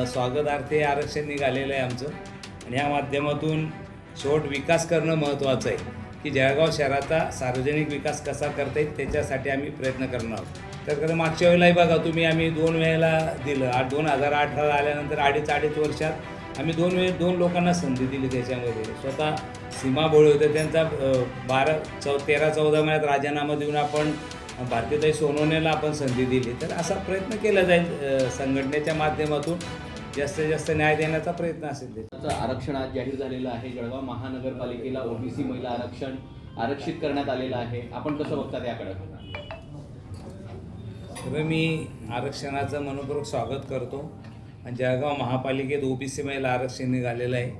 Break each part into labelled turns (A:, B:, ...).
A: स्वागतार्थे आरक्षण निघालेलं आहे आमचं आणि या माध्यमातून शेवट विकास करणं महत्त्वाचं आहे की जळगाव शहराचा सार्वजनिक विकास कसा करता येईल त्याच्यासाठी आम्ही प्रयत्न करणार आहोत. तर कसं मागच्या वेळेलाही बघा तुम्ही आम्ही 2 वेळेला दिलं 2018 आल्यानंतर अडीच वर्षात आम्ही 2 लोकांना संधी दिली. त्याच्यामध्ये स्वतः सीमा भोळे होते त्यांचा 13-14 महिन्यात राजीनामा देऊन आपण भारतीताई सोनवणेला आपण संधी दिली. तर असा प्रयत्न केला जाईल संघटनेच्या माध्यमातून जास्तीत जास्त न्याय देण्याचा प्रयत्न असेल.
B: त्याचं आरक्षण आज जाहीर झालेलं आहे. जळगाव महानगरपालिकेला ओबीसी महिला आरक्षण आरक्षित करण्यात आलेलं आहे. आपण कसं बघता त्याकडे?
A: तर मी आरक्षणाचं मनपूर्वक स्वागत करतो आणि जळगाव महापालिकेत ओबीसी महिला आरक्षण निघालेलं आहे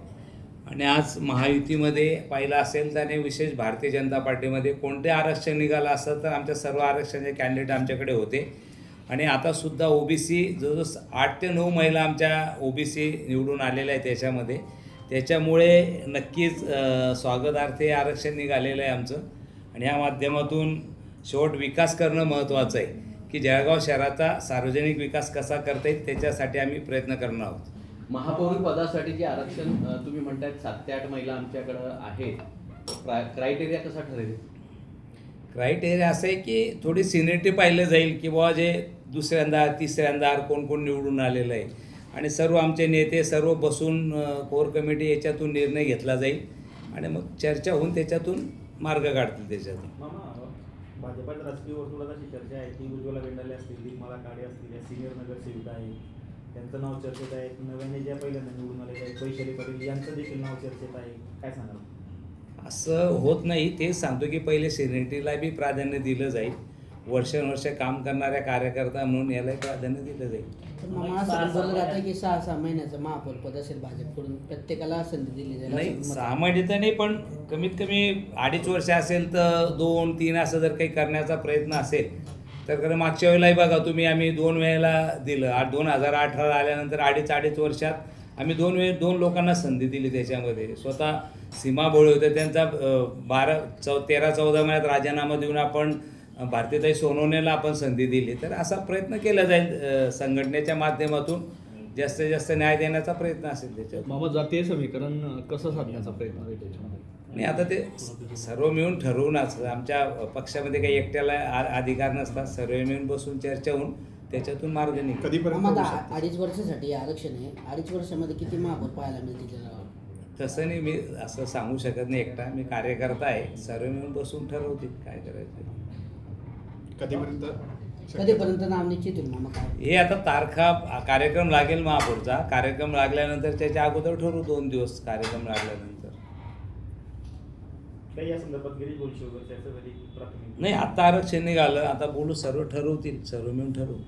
A: आणि आज महायुतीमध्ये पाहिलं असेल त्याने विशेष भारतीय जनता पार्टीमध्ये कोणते आरक्षण निघालं असतं तर आमच्या सर्व आरक्षणाचे कॅन्डिडेट आमच्याकडे होते आणि आतासुद्धा ओबीसी जवळजवळ 8 ते 9 महिला आमच्या ओबीसी निवडून आलेल्या आहेत त्याच्यामुळे नक्कीच स्वागतार्थे आरक्षण निघालेलं आहे आमचं आणि या माध्यमातून शेवट विकास करणं महत्त्वाचं आहे की जळगाव शहराचा सार्वजनिक विकास कसा करता येईल त्याच्यासाठी आम्ही प्रयत्न करणार आहोत.
B: महापौर पदासाठी जे आरक्षण तुम्ही म्हणतायत 7 ते 8 महिला आमच्याकडं आहेत, क्रायटेरिया कसा ठरेल?
A: क्रायटेरिया असं आहे की थोडी सिनियरिटी पाहिलं जाईल की बाबा जे दुसऱ्यांदा तिसऱ्यांदा कोण निवडून आलेलं आहे आणि सर्व आमचे नेते सर्व बसून कोर कमिटी याच्यातून निर्णय घेतला जाईल आणि मग चर्चा होऊन त्याच्यातून मार्ग काढतील. त्याच्यातून
C: भाजपात राजकीय वर्तुळात अशी चर्चा आहे की उज्ज्वला बेंडाले असतील, दीपमाला काळे असतील, या सिनियर नगरसेविका आहे त्यांचं नाव चर्चेत आहे. नव्याने ज्या पहिल्यांदा निवडून आलेले आहेत वैशाली पाटील यांचं देखील नाव चर्चेत आहे. काय सांगाल?
A: असं होत नाही. तेच सांगतो की पहिले सिनियरिटीला बी प्राधान्य दिलं जाईल. वर्षानुवर्ष काम करणाऱ्या कार्यकर्ता म्हणून यालाही प्राधान्य दिलं जाईल.
D: मला असं बोललं जातं की 6 महिन्याचं महापौर पद असेल भाजपकडून प्रत्येकाला संधी दिली जाईल.
A: नाही 6 महिन्याचं नाही पण कमीत कमी 2.5 वर्ष असेल तर 2-3 असं जर काही करण्याचा प्रयत्न असेल तर कारण मागच्या वेळेलाही बघा तुम्ही आम्ही 2 वेळेला दिलं 2018 आल्यानंतर अडीच वर्षात आम्ही 2 लोकांना संधी दिली. त्याच्यामध्ये स्वतः सीमा भोळे होते त्यांचा 13-14 महिन्यात राजीनामा देऊन आपण भारतीताई सोनवणेला आपण संधी दिली. तर असा प्रयत्न केला जाईल संघटनेच्या माध्यमातून जास्तीत जास्त न्याय देण्याचा प्रयत्न असेल. त्याच्यात
E: मामा जातीय समीकरण कसं साधण्याचा प्रयत्न आहे त्याच्यामध्ये?
A: आणि आता ते सर्व मिळून ठरवूनच आमच्या पक्षामध्ये काही एकट्याला अधिकार नसतात. सर्व मिळून बसून चर्चा होऊन त्याच्यातून मार्ग निघतो.
D: कधीपर्यंत 2.5 वर्षासाठी आरक्षण आहे. 2.5 वर्षामध्ये किती महापौर पाहायला मिळतील?
A: तसं नाही मी असं सांगू शकत नाही एकटा. मी कार्यकर्ता आहे. सर्व मिळून बसून ठरवतील काय करायचं.
D: कधीपर्यंत नाव निश्चित होईल मामा? काय
A: हे आता तारखा कार्यक्रम लागेल महापौरचा. कार्यक्रम लागल्यानंतर त्याच्या अगोदर ठरवू 2 दिवस कार्यक्रम लागल्यानंतर.
C: काही या संदर्भात गिरीश बोलशी वगैरे चर्चा झाली प्राथमिक?
A: नाही आता आरक्षण निघालं आता बोलू सर्व ठरवतील सर्व मिळून ठरवू.